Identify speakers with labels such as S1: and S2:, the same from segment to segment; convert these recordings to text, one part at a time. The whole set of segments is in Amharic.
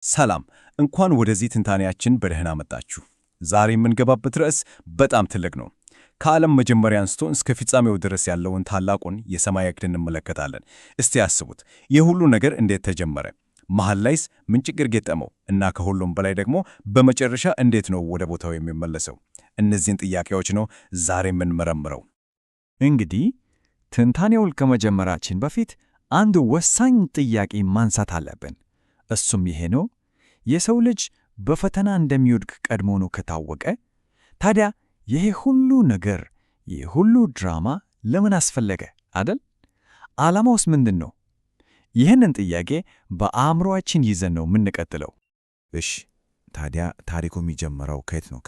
S1: ሰላም፣ እንኳን ወደዚህ ትንታኔያችን በደህና መጣችሁ። ዛሬ የምንገባበት ርዕስ በጣም ትልቅ ነው። ከዓለም መጀመሪያ አንስቶ እስከ ፍጻሜው ድረስ ያለውን ታላቁን የሰማይ ዕቅድ እንመለከታለን። እስቲ ያስቡት፣ ይህ ሁሉ ነገር እንዴት ተጀመረ? መሃል ላይስ ምን ችግር ገጠመው? እና ከሁሉም በላይ ደግሞ በመጨረሻ እንዴት ነው ወደ ቦታው የሚመለሰው? እነዚህን ጥያቄዎች ነው ዛሬ የምንመረምረው።
S2: እንግዲህ ትንታኔውን ከመጀመራችን በፊት አንድ ወሳኝ ጥያቄ ማንሳት አለብን። እሱም ይሄ ነው። የሰው ልጅ በፈተና እንደሚወድቅ ቀድሞውኑ ከታወቀ ታዲያ ይሄ ሁሉ ነገር፣ ይህ ሁሉ ድራማ ለምን አስፈለገ አደል? ዓላማውስ ምንድን ነው? ይህንን ጥያቄ በአእምሮአችን ይዘን ነው የምንቀጥለው።
S3: እሺ፣ ታዲያ ታሪኩ የሚጀምረው ከየት ነው?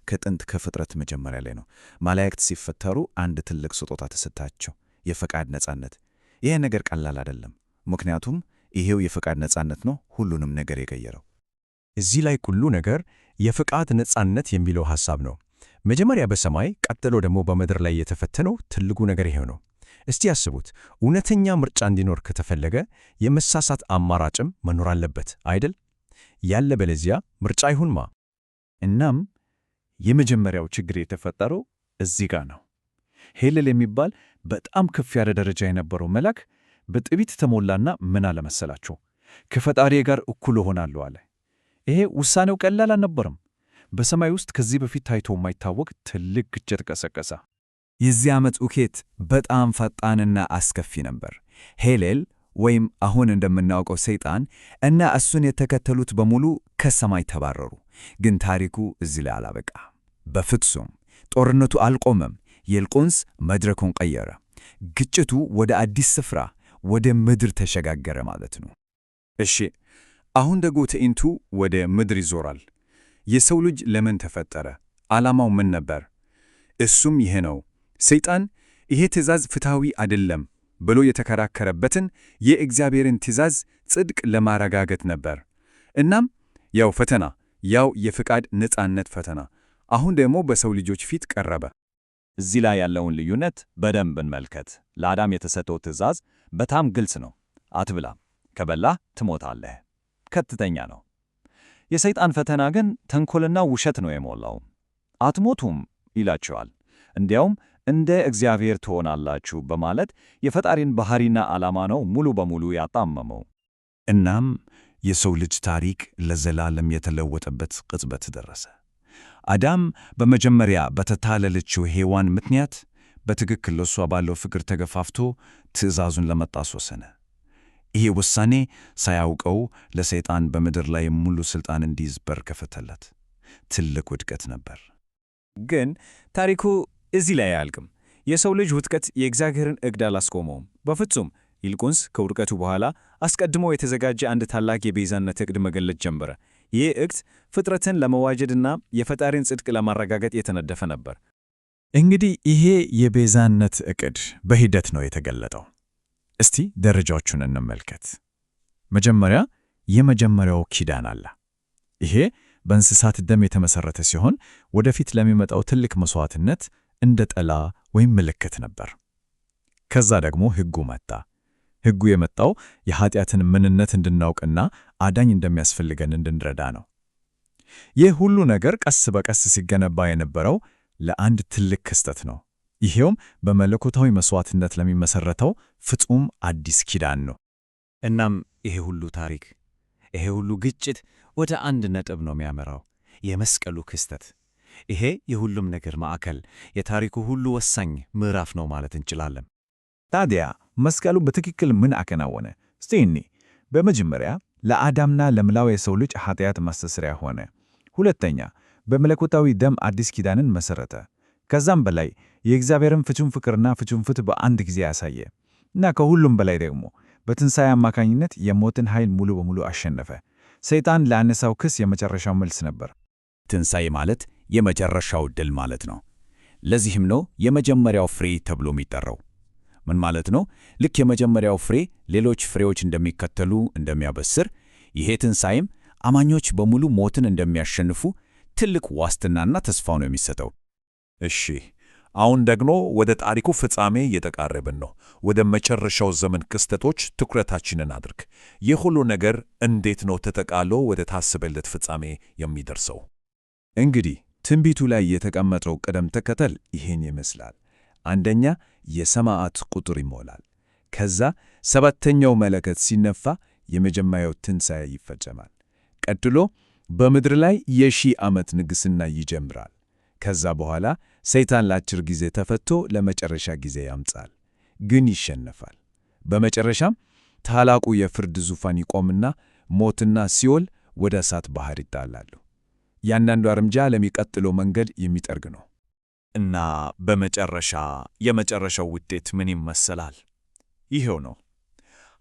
S3: ከጥንት ከፍጥረት መጀመሪያ ላይ ነው። መላእክት ሲፈጠሩ አንድ ትልቅ ስጦታ ተሰጣቸው፣ የፈቃድ ነጻነት። ይህ ነገር ቀላል አይደለም፣ ምክንያቱም ይሄው የፈቃድ ነጻነት ነው ሁሉንም ነገር የቀየረው።
S1: እዚህ ላይ ሁሉ ነገር የፈቃድ ነጻነት የሚለው ሐሳብ ነው። መጀመሪያ በሰማይ ቀጥሎ ደግሞ በምድር ላይ የተፈተነው ትልቁ ነገር ይሄው ነው። እስቲ ያስቡት፣ እውነተኛ ምርጫ እንዲኖር ከተፈለገ የመሳሳት አማራጭም መኖር አለበት አይደል? ያለበለዚያ ምርጫ ይሁንማ።
S2: እናም የመጀመሪያው ችግር የተፈጠረው እዚህ ጋር ነው። ሄሌል የሚባል በጣም ከፍ ያለ ደረጃ የነበረው መልአክ በትዕቢት ተሞላና ምን አለ መሰላችሁ? ከፈጣሪዬ ጋር እኩል እሆናለሁ አለ። ይሄ ውሳኔው ቀላል አልነበረም። በሰማይ ውስጥ ከዚህ በፊት ታይቶ የማይታወቅ ትልቅ ግጭት ቀሰቀሰ።
S3: የዚህ ዓመት ውኬት በጣም ፈጣንና አስከፊ ነበር። ሄሌል ወይም አሁን እንደምናውቀው ሰይጣን እና እሱን የተከተሉት በሙሉ ከሰማይ ተባረሩ። ግን ታሪኩ እዚህ ላይ አላበቃ። በፍጹም ጦርነቱ አልቆመም። ይልቁንስ መድረኩን ቀየረ። ግጭቱ ወደ አዲስ ስፍራ፣ ወደ ምድር ተሸጋገረ ማለት ነው።
S1: እሺ፣ አሁን ደግሞ ትዕይንቱ ወደ ምድር ይዞራል። የሰው ልጅ ለምን ተፈጠረ? ዓላማው ምን ነበር? እሱም ይሄ ነው። ሰይጣን ይሄ ትእዛዝ ፍትሐዊ አይደለም ብሎ የተከራከረበትን የእግዚአብሔርን ትእዛዝ ጽድቅ ለማረጋገጥ ነበር። እናም ያው ፈተና፣ ያው የፈቃድ ነጻነት ፈተና አሁን ደግሞ በሰው ልጆች ፊት ቀረበ።
S2: እዚህ ላይ ያለውን ልዩነት በደንብ እንመልከት። ለአዳም የተሰጠው ትእዛዝ በጣም ግልጽ ነው። አትብላም፣ ከበላህ ትሞታለህ። ቀጥተኛ ነው። የሰይጣን ፈተና ግን ተንኮልና ውሸት ነው የሞላው። አትሞቱም ይላቸዋል። እንዲያውም እንደ እግዚአብሔር ትሆናላችሁ በማለት የፈጣሪን ባህሪና ዓላማ ነው ሙሉ በሙሉ ያጣመመው።
S3: እናም የሰው ልጅ ታሪክ ለዘላለም የተለወጠበት ቅጽበት ደረሰ። አዳም በመጀመሪያ በተታለለችው ሔዋን ምክንያት በትክክል ለሷ ባለው ፍቅር ተገፋፍቶ ትእዛዙን ለመጣስ ወሰነ። ይሄ ውሳኔ ሳያውቀው ለሰይጣን በምድር ላይ ሙሉ ሥልጣን እንዲይዝ በር ከፈተለት። ትልቅ ውድቀት ነበር።
S1: ግን ታሪኩ እዚህ ላይ አያልቅም። የሰው ልጅ ውድቀት የእግዚአብሔርን ዕቅድ አላስቆመውም፣ በፍጹም። ይልቁንስ ከውድቀቱ በኋላ አስቀድሞ የተዘጋጀ አንድ ታላቅ የቤዛነት ዕቅድ መገለጥ ጀመረ። ይህ ዕቅድ ፍጥረትን ለመዋጀድና የፈጣሪን ጽድቅ ለማረጋገጥ የተነደፈ ነበር።
S3: እንግዲህ ይሄ የቤዛነት ዕቅድ በሂደት ነው የተገለጠው። እስቲ ደረጃዎቹን እንመልከት። መጀመሪያ የመጀመሪያው ኪዳን አለ። ይሄ በእንስሳት ደም የተመሠረተ ሲሆን ወደፊት ለሚመጣው ትልቅ መሥዋዕትነት እንደ ጥላ ወይም ምልክት ነበር። ከዛ ደግሞ ሕጉ መጣ። ሕጉ የመጣው የኀጢአትን ምንነት እንድናውቅና አዳኝ እንደሚያስፈልገን እንድንረዳ ነው። ይህ ሁሉ ነገር ቀስ በቀስ ሲገነባ የነበረው ለአንድ ትልቅ ክስተት ነው። ይሄውም በመለኮታዊ መሥዋዕትነት ለሚመሠረተው ፍጹም አዲስ ኪዳን ነው።
S2: እናም ይሄ ሁሉ ታሪክ፣ ይሄ ሁሉ ግጭት ወደ አንድ ነጥብ ነው የሚያመራው፣ የመስቀሉ ክስተት። ይሄ የሁሉም ነገር ማዕከል፣ የታሪኩ ሁሉ ወሳኝ ምዕራፍ ነው ማለት እንችላለን።
S3: ታዲያ መስቀሉ በትክክል ምን አከናወነ? እስቲ እኒ በመጀመሪያ ለአዳምና ለመላው የሰው ልጅ ኃጢአት ማስተስሪያ ሆነ። ሁለተኛ በመለኮታዊ ደም አዲስ ኪዳንን መሠረተ። ከዛም በላይ የእግዚአብሔርን ፍጹም ፍቅርና ፍጹም ፍትሕ በአንድ ጊዜ ያሳየ እና ከሁሉም በላይ ደግሞ በትንሣኤ አማካኝነት የሞትን ኃይል ሙሉ በሙሉ አሸነፈ። ሰይጣን ለአነሳው ክስ የመጨረሻው መልስ ነበር።
S1: ትንሣኤ ማለት የመጨረሻው ድል ማለት ነው። ለዚህም ነው የመጀመሪያው ፍሬ ተብሎ የሚጠራው። ምን ማለት ነው? ልክ የመጀመሪያው ፍሬ ሌሎች ፍሬዎች እንደሚከተሉ እንደሚያበስር፣ ይሄ ትንሣኤም አማኞች በሙሉ ሞትን እንደሚያሸንፉ ትልቅ ዋስትናና ተስፋ ነው የሚሰጠው። እሺ፣
S4: አሁን ደግሞ ወደ ታሪኩ ፍጻሜ እየተቃረብን ነው። ወደ መጨረሻው ዘመን ክስተቶች ትኩረታችንን አድርግ። ይህ ሁሉ ነገር እንዴት ነው ተጠቃሎ ወደ ታሰበለት ፍጻሜ የሚደርሰው?
S1: እንግዲህ ትንቢቱ ላይ የተቀመጠው ቅደም ተከተል ይህን ይመስላል። አንደኛ፣ የሰማዕት ቁጥር ይሞላል። ከዛ ሰባተኛው መለከት ሲነፋ የመጀመሪያው ትንሣኤ ይፈጸማል። ቀጥሎ በምድር ላይ የ1000 ዓመት ንግሥና ይጀምራል። ከዛ በኋላ ሰይጣን ለአጭር ጊዜ ተፈቶ ለመጨረሻ ጊዜ ያምጻል፣ ግን ይሸነፋል። በመጨረሻም ታላቁ የፍርድ ዙፋን ይቆምና ሞትና ሲኦል ወደ እሳት ባሕር ይጣላሉ። ያንዳንዱ እርምጃ ለሚቀጥለው መንገድ የሚጠርግ ነው።
S2: እና በመጨረሻ የመጨረሻው ውጤት ምን ይመሰላል? ይሄው ነው።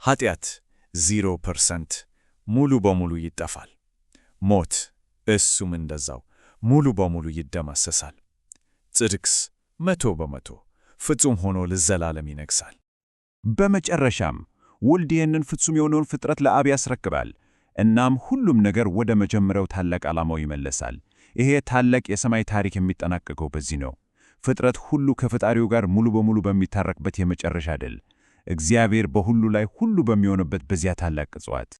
S2: ኃጢአት 0% ሙሉ በሙሉ ይጠፋል። ሞት እሱም እንደዛው ሙሉ በሙሉ ይደመሰሳል። ጽድቅስ 100% ፍጹም ሆኖ ለዘላለም ይነግሣል።
S1: በመጨረሻም ወልድ ይህንን ፍጹም የሆነውን ፍጥረት ለአብ ያስረክባል። እናም ሁሉም ነገር ወደ መጀመሪያው ታላቅ ዓላማው ይመለሳል። ይሄ ታላቅ የሰማይ ታሪክ የሚጠናቀቀው በዚህ ነው። ፍጥረት ሁሉ ከፈጣሪው ጋር ሙሉ በሙሉ በሚታረቅበት የመጨረሻ ድል፣ እግዚአብሔር በሁሉ ላይ ሁሉ በሚሆንበት በዚያ ታላቅ ቅጽበት